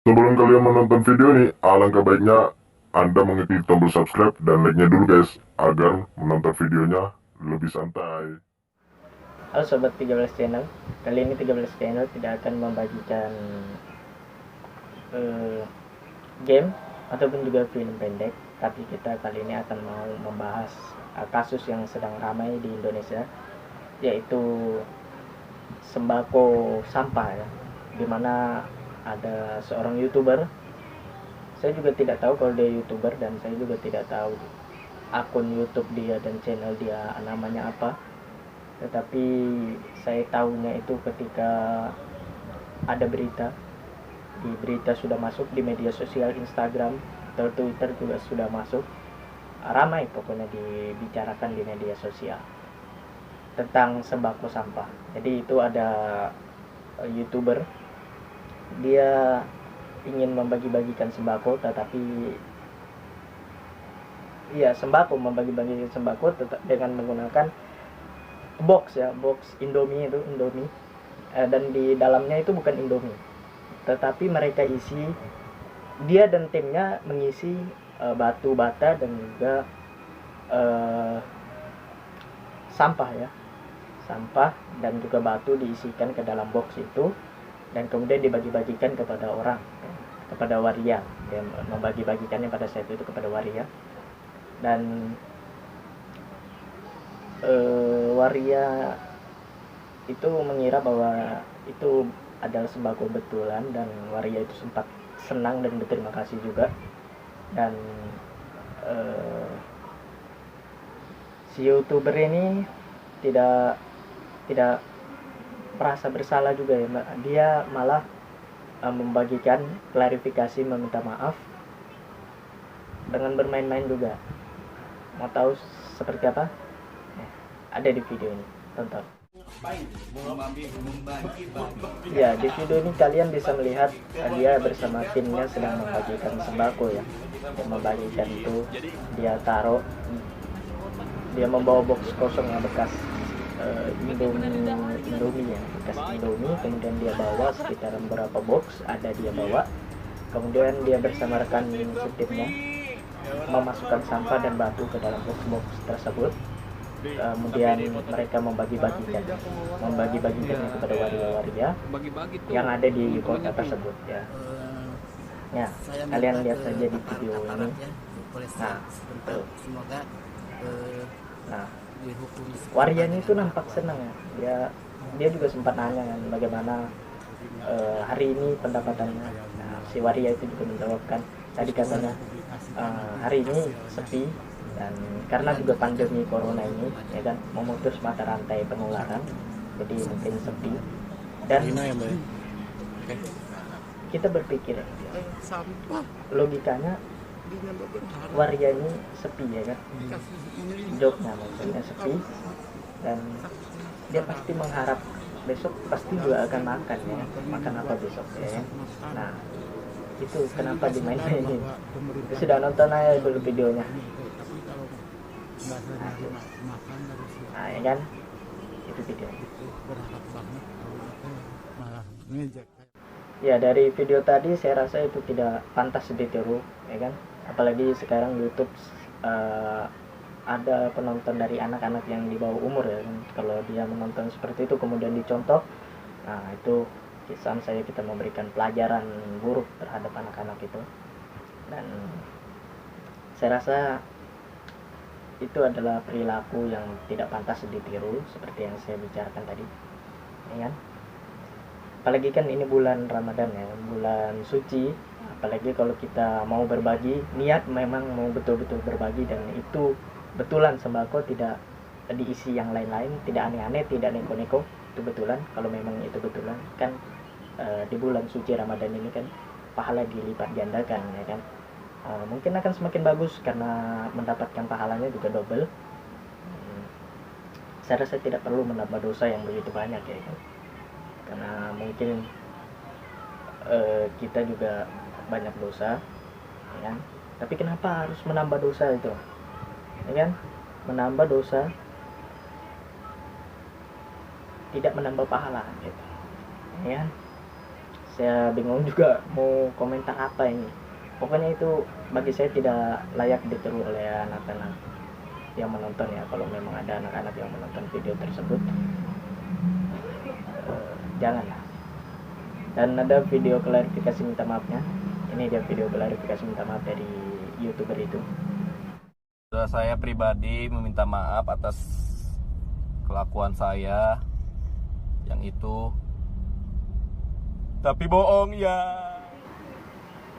Sebelum kalian menonton video ini, alangkah baiknya Anda mengklik tombol subscribe dan like-nya dulu guys, agar menonton videonya lebih santai. Halo sobat 13 channel. Kali ini 13 channel tidak akan membagikan game ataupun juga film pendek, tapi kita kali ini akan mau membahas kasus yang sedang ramai di Indonesia, yaitu sembako sampah ya, dimana ada seorang YouTuber. Saya juga tidak tahu kalau dia YouTuber, dan saya juga tidak tahu akun YouTube dia dan channel dia namanya apa. Tetapi saya tahunya itu ketika ada berita sudah masuk di media sosial Instagram atau Twitter juga sudah masuk, ramai pokoknya dibicarakan di media sosial tentang sembako sampah. Jadi itu ada YouTuber, dia ingin membagi-bagikan sembako, tetapi ya sembako membagi-bagikan sembako dengan menggunakan box Indomie, dan di dalamnya itu bukan Indomie, tetapi mereka isi, dia dan timnya mengisi batu bata dan juga sampah dan juga batu diisikan ke dalam box itu, dan kemudian dibagi-bagikan kepada orang, kepada waria. Dia membagi-bagikannya pada saat itu kepada waria, dan waria itu mengira bahwa itu adalah sembako betulan, dan waria itu sempat senang dan berterima kasih juga. Dan si YouTuber ini tidak merasa bersalah juga ya, dia malah membagikan klarifikasi, meminta maaf dengan bermain-main juga. Mau tahu seperti apa? Ada di video ini, tonton. Ya, di video ini kalian bisa melihat dia bersama timnya sedang membagikan sembako ya. Dia membagikan itu, dia taruh, dia membawa box kosong yang bekas Indomie ya, bekas Indomie. Kemudian dia bawa sekitar beberapa box, ada dia bawa. Kemudian dia bersama rekan setimnya memasukkan sampah dan batu ke dalam box tersebut. Kemudian mereka membagi-bagikannya kepada waria-waria yang ada di kota tersebut ya. Ya, kalian lihat saja di video ini. Nah, itu. Nah, waria ini tuh nampak senang ya. Dia juga sempat nanya kan bagaimana hari ini pendapatannya. Nah, si waria itu juga menjawabkan, tadi katanya hari ini sepi, dan karena juga pandemi corona ini ya kan, memutus mata rantai penularan, jadi mungkin sepi. Dan kita berpikir logikanya waria ini sepi ya kan, jawabnya maksudnya sepi, dan dia pasti mengharap besok pasti juga akan makan ya, makan apa besok ya kan? Nah, itu kenapa dimain-mainin. Sudah nonton aja dulu videonya. Nah ya kan, itu video. Ya, dari video tadi saya rasa itu tidak pantas ditiru ya kan, apalagi sekarang YouTube ada penonton dari anak-anak yang di bawah umur ya kan. Kalau dia menonton seperti itu kemudian dicontoh, nah itu kisahan saya, kita memberikan pelajaran buruk terhadap anak-anak itu. Dan saya rasa itu adalah perilaku yang tidak pantas ditiru, seperti yang saya bicarakan tadi ya kan. Apalagi kan ini bulan Ramadan ya, bulan suci. Apalagi kalau kita mau berbagi, niat memang mau betul-betul berbagi, dan itu betulan sembako, tidak diisi yang lain-lain, tidak aneh-aneh, tidak neko-neko, itu betulan. Kalau memang itu betulan kan, di bulan suci Ramadan ini kan pahala dilipat gandakan ya kan. Mungkin akan semakin bagus karena mendapatkan pahalanya juga double. Saya rasa tidak perlu menambah dosa yang begitu banyak ya kan, karena mungkin kita juga banyak dosa ya kan. Tapi kenapa harus menambah dosa itu ya kan? Menambah dosa tidak menambah pahala gitu ya kan. Saya bingung juga mau komentar apa ini. Pokoknya itu bagi saya tidak layak ditiru oleh anak-anak yang menonton ya. Kalau memang ada anak-anak yang menonton video tersebut, janganlah. Dan ada video klarifikasi minta maafnya. Ini dia video klarifikasi minta maaf dari YouTuber itu. Saya pribadi meminta maaf atas kelakuan saya yang itu. Tapi bohong ya.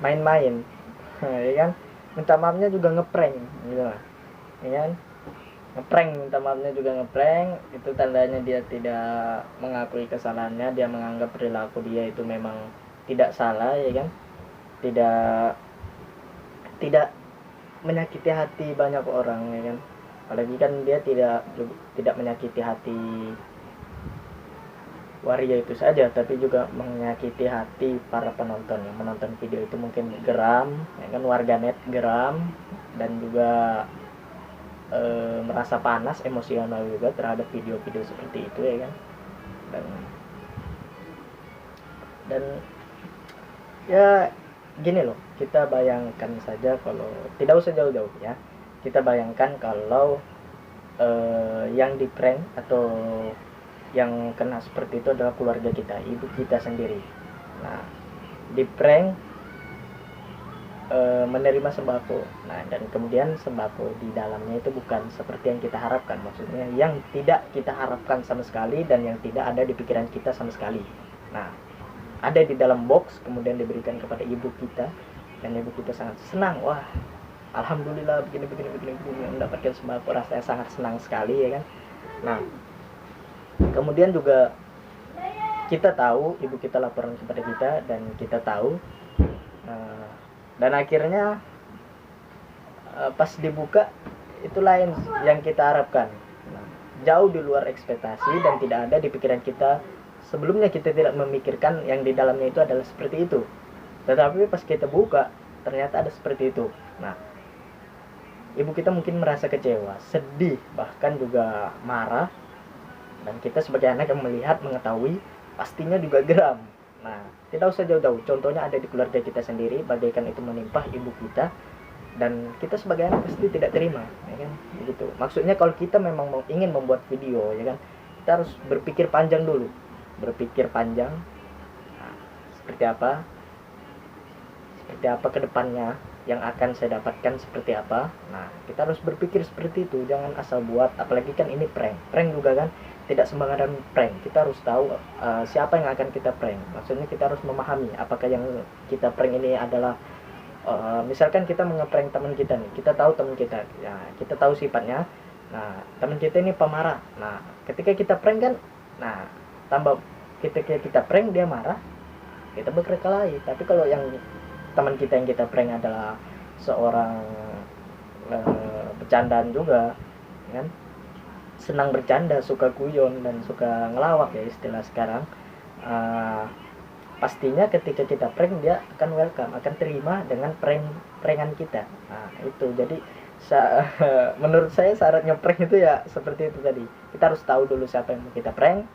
Main-main, ya kan? Minta maafnya juga ngeprank, gitu lah, ya kan? Ngeprank, minta maafnya juga ngeprank. Itu tandanya dia tidak mengakui kesalahannya. Dia menganggap perilaku dia itu memang tidak salah, ya kan? Tidak menyakiti hati banyak orang, ya kan? Apalagi kan dia tidak menyakiti hati waria itu saja, tapi juga menyakiti hati para penonton yang menonton video itu. Mungkin geram, ya kan, warganet geram, dan juga merasa panas, emosional juga terhadap video-video seperti itu, ya kan. Dan ya gini loh, kita bayangkan saja, kalau tidak usah jauh-jauh ya, kita bayangkan kalau yang di prank atau yang kena seperti itu adalah keluarga kita, ibu kita sendiri. Nah, di prank menerima sembako. Nah, dan kemudian sembako di dalamnya itu bukan seperti yang kita harapkan. Maksudnya yang tidak kita harapkan sama sekali dan yang tidak ada di pikiran kita sama sekali. Nah, ada di dalam box, kemudian diberikan kepada ibu kita, dan ibu kita sangat senang. Wah, alhamdulillah begini mendapatkan sembako, rasanya sangat senang sekali, ya kan. Nah, kemudian juga kita tahu ibu kita laporan kepada kita, dan kita tahu, dan akhirnya pas dibuka itu lain yang kita harapkan. Nah, jauh di luar ekspektasi dan tidak ada di pikiran kita. Sebelumnya kita tidak memikirkan yang di dalamnya itu adalah seperti itu, tetapi pas kita buka ternyata ada seperti itu. Nah, ibu kita mungkin merasa kecewa, sedih, bahkan juga marah. Dan kita sebagai anak yang melihat, mengetahui, pastinya juga geram. Nah, tidak usah jauh-jauh, contohnya ada di keluarga kita sendiri, bagaikan itu menimpa ibu kita, dan kita sebagai anak pasti tidak terima, ya kan? Begitu. Maksudnya kalau kita memang ingin membuat video, ya kan, kita harus berpikir panjang dulu, berpikir panjang. Nah, seperti apa kedepannya yang akan saya dapatkan, seperti apa. Nah, kita harus berpikir seperti itu, jangan asal buat. Apalagi kan ini prank juga kan, tidak sembarangan prank. Kita harus tahu siapa yang akan kita prank. Maksudnya kita harus memahami apakah yang kita prank ini adalah misalkan kita mengeprank teman kita nih, kita tahu teman kita, ya, kita tahu sifatnya. Nah, teman kita ini pemarah. Nah, ketika kita prank kan, nah, tambah ketika kita prank dia marah, kita berkelahi. Tapi kalau yang teman kita yang kita prank adalah seorang bercandaan juga, kan, senang bercanda, suka guyon, dan suka ngelawak, ya istilah sekarang, pastinya ketika kita prank dia akan welcome, akan terima dengan prankan kita. Nah, itu jadi menurut saya syaratnya prank itu ya seperti itu tadi. Kita harus tahu dulu siapa yang mau kita prank,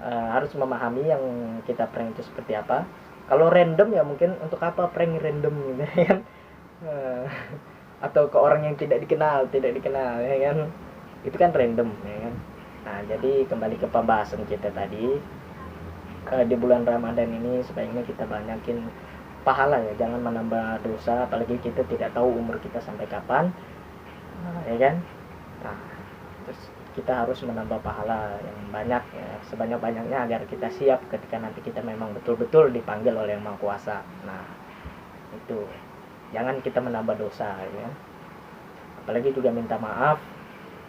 harus memahami yang kita prank itu seperti apa. Kalau random ya mungkin untuk apa prank random gitu, ya kan, atau ke orang yang tidak dikenal, ya kan, itu kan random, ya kan. Nah, jadi kembali ke pembahasan kita tadi, di bulan Ramadan ini sebaiknya kita banyakin pahala, ya, jangan menambah dosa, apalagi kita tidak tahu umur kita sampai kapan, ya kan. Nah, terus kita harus menambah pahala yang banyak, ya, sebanyak-banyaknya, agar kita siap ketika nanti kita memang betul-betul dipanggil oleh Yang Maha Kuasa. Nah, itu jangan kita menambah dosa, ya. Apalagi juga minta maaf,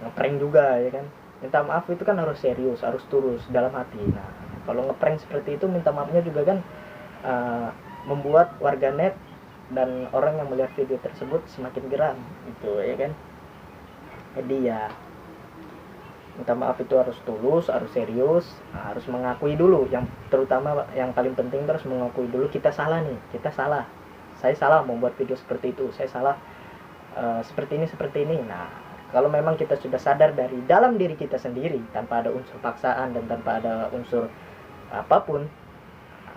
ngeprank juga, ya kan. Minta maaf itu kan harus serius, harus tulus dalam hati. Nah, kalau ngeprank seperti itu, minta maafnya juga kan membuat warganet dan orang yang melihat video tersebut semakin geram, gitu, ya kan. Jadi ya, minta maaf itu harus tulus, harus serius, harus mengakui dulu. Yang terutama yang paling penting harus mengakui dulu kita salah nih, kita salah. Saya salah membuat video seperti itu, saya salah seperti ini. Nah, kalau memang kita sudah sadar dari dalam diri kita sendiri, tanpa ada unsur paksaan dan tanpa ada unsur apapun,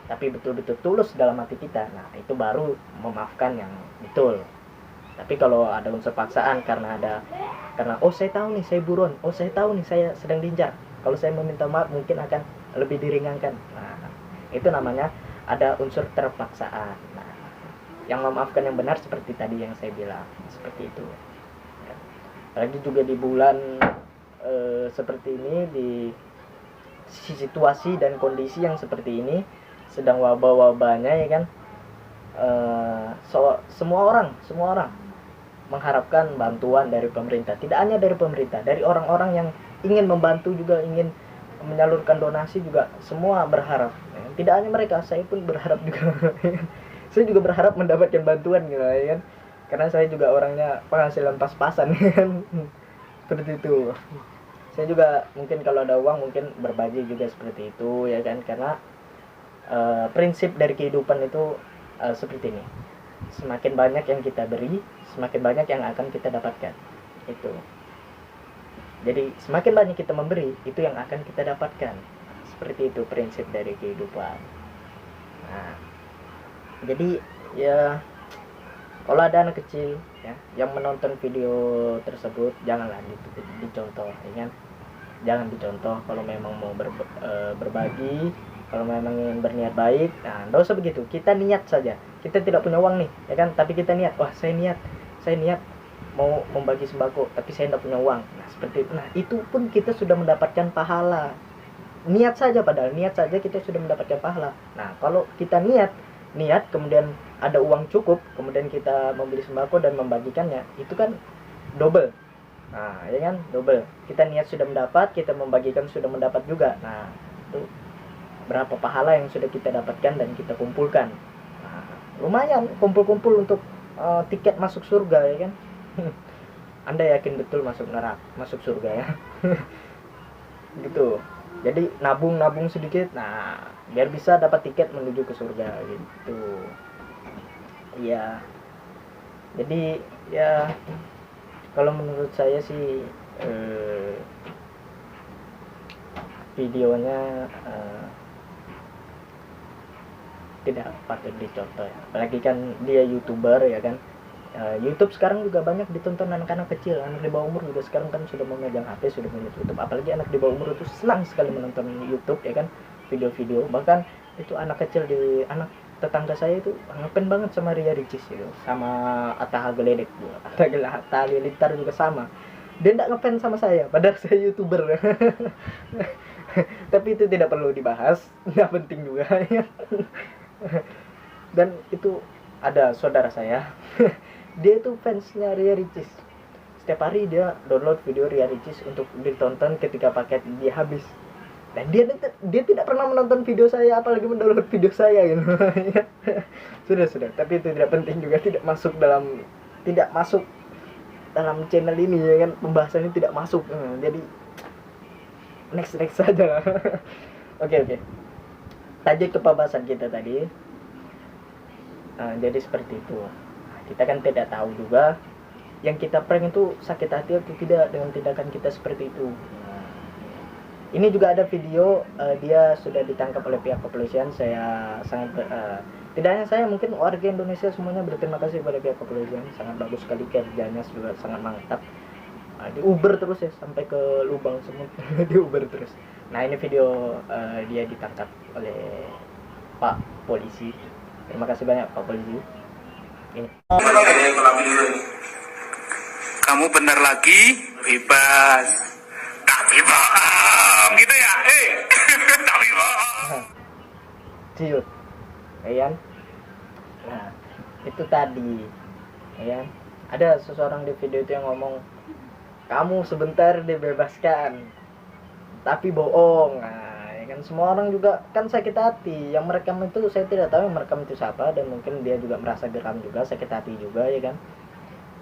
tapi betul-betul tulus dalam hati kita, nah itu baru memaafkan yang betul. Tapi kalau ada unsur paksaan karena oh saya tahu nih saya buron, oh saya tahu nih saya sedang diincar, kalau saya meminta maaf mungkin akan lebih diringankan, nah itu namanya ada unsur terpaksaan. Nah, yang memaafkan yang benar seperti tadi yang saya bilang, seperti itu ya. Apalagi juga di bulan seperti ini, di situasi dan kondisi yang seperti ini, sedang wabah-wabahnya ya kan, semua orang mengharapkan bantuan dari pemerintah. Tidak hanya dari pemerintah, dari orang-orang yang ingin membantu juga, ingin menyalurkan donasi juga, semua berharap. Tidak hanya mereka, saya pun berharap juga. Saya juga berharap mendapatkan bantuan gitu ya kan, karena saya juga orangnya penghasilan pas-pasan kan. Seperti itu. Saya juga mungkin kalau ada uang mungkin berbagi juga seperti itu ya kan, karena prinsip dari kehidupan itu seperti ini. Semakin banyak yang kita beri, semakin banyak yang akan kita dapatkan. Itu. Jadi semakin banyak kita memberi, itu yang akan kita dapatkan. Seperti itu prinsip dari kehidupan. Nah, jadi ya kalau ada anak kecil ya yang menonton video tersebut, janganlah dicontoh ya kan. Jangan dicontoh. Kalau memang mau berbagi, kalau memang ingin berniat baik, nah enggak usah begitu. Kita niat saja. Kita tidak punya uang nih ya kan, tapi kita niat, wah saya niat mau membagi sembako tapi saya tidak punya uang. Nah seperti itu. Nah itu pun kita sudah mendapatkan pahala. Niat saja, padahal niat saja kita sudah mendapatkan pahala. Nah kalau kita niat kemudian ada uang cukup, kemudian kita membeli sembako dan membagikannya, itu kan double. Nah ya kan, double. Kita niat sudah mendapat, kita membagikan sudah mendapat juga. Nah itu berapa pahala yang sudah kita dapatkan dan kita kumpulkan. Nah, lumayan kumpul-kumpul untuk tiket masuk surga ya kan. Anda yakin betul masuk neraka, masuk surga ya. Gitu. Jadi nabung sedikit, nah biar bisa dapat tiket menuju ke surga gitu. Iya. Jadi ya kalau menurut saya sih videonya tidak patut dicontoh ya. Apalagi kan dia YouTuber ya kan. YouTube sekarang juga banyak ditonton anak-anak kecil, anak di bawah umur juga sekarang kan sudah memegang HP, sudah melihat YouTube. Apalagi anak di bawah umur itu senang sekali menonton YouTube ya kan, video-video. Bahkan itu anak kecil di anak tetangga saya itu ngefans banget sama Ria Ricis itu, sama Atta Halilintar juga. Atta Halilintar juga sama. Dia tidak ngefans sama saya, padahal saya YouTuber. Tapi itu tidak perlu dibahas, tidak penting juga ya. Dan itu ada saudara saya. Dia itu fansnya Ria Ricis. Setiap hari dia download video Ria Ricis untuk ditonton ketika paket dia habis. Dan dia tidak pernah menonton video saya, apalagi mendownload video saya gitu. Sudah. Tapi itu tidak penting juga, tidak masuk dalam channel ini ya kan, pembahasan ini tidak masuk. Jadi next saja. Oke. Lanjut ke pembahasan kita tadi. Jadi seperti itu. Kita kan tidak tahu juga yang kita prank itu sakit hati atau tidak dengan tindakan kita seperti itu. Ini juga ada video, dia sudah ditangkap oleh pihak kepolisian. Saya sangat tidak hanya saya, mungkin warga Indonesia semuanya berterima kasih kepada pihak kepolisian. Sangat bagus sekali kerjanya, juga sangat mantap. Di Uber terus ya sampai ke lubang semut. Di Uber terus. Nah ini video dia ditangkap oleh Pak Polisi. Terima kasih banyak Pak Polisi. Ini. Kamu benar lagi bebas, tapi bohong gitu ya, tapi bohong. Ciut, ya. Nah itu tadi, ya. Ada seseorang di video itu yang ngomong, kamu sebentar dibebaskan, tapi bohong. Nah, kan semua orang juga kan sakit hati. Yang merekam itu saya tidak tahu yang merekam itu siapa, dan mungkin dia juga merasa geram juga, sakit hati juga ya kan.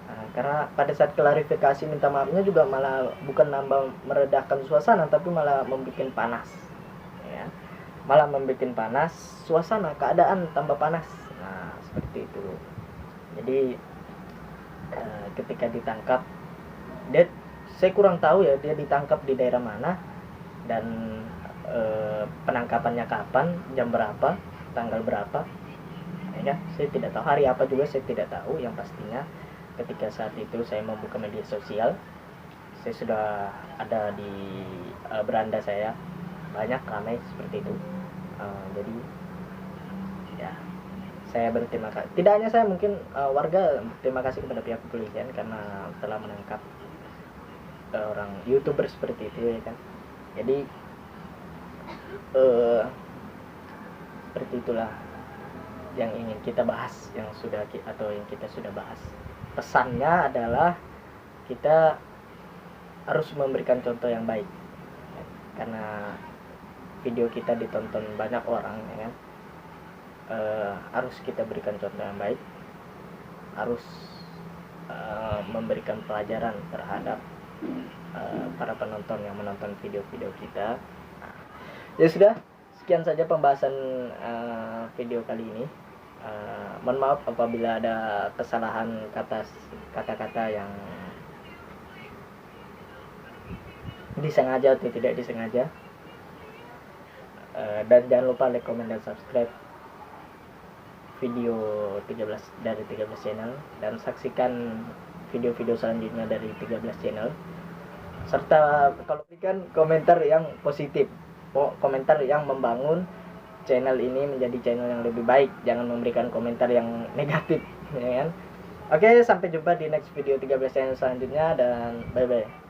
Nah, karena pada saat klarifikasi minta maafnya juga malah bukan nambah meredahkan suasana, tapi malah membuat panas ya. Malah membuat panas suasana, keadaan tambah panas. Nah seperti itu. Jadi ketika ditangkap, saya kurang tahu ya dia ditangkap di daerah mana dan penangkapannya kapan, jam berapa. tanggal berapa, ya saya tidak tahu, hari apa juga saya tidak tahu. Yang pastinya ketika saat itu saya membuka media sosial, saya sudah ada di beranda saya, banyak ramai seperti itu. Jadi ya, saya berterima kasih, tidak hanya saya, mungkin warga berterima kasih kepada pihak kepolisian karena telah menangkap orang YouTuber seperti itu, ya kan. Jadi seperti itulah yang ingin kita bahas, yang kita sudah bahas. Pesannya adalah kita harus memberikan contoh yang baik, karena video kita ditonton banyak orang, ya kan. Harus kita berikan contoh yang baik, harus memberikan pelajaran terhadap para penonton yang menonton video-video kita. Ya sudah, sekian saja pembahasan video kali ini. Mohon maaf apabila ada kesalahan kata-kata yang disengaja atau tidak disengaja. Dan jangan lupa like, comment, dan subscribe video 13 dari 13 channel, dan saksikan video-video selanjutnya dari 13 channel. Serta kalau berikan komentar yang positif, komentar yang membangun channel ini menjadi channel yang lebih baik. Jangan memberikan komentar yang negatif, ya kan. Oke, sampai jumpa di next video 13 channel selanjutnya, dan bye bye.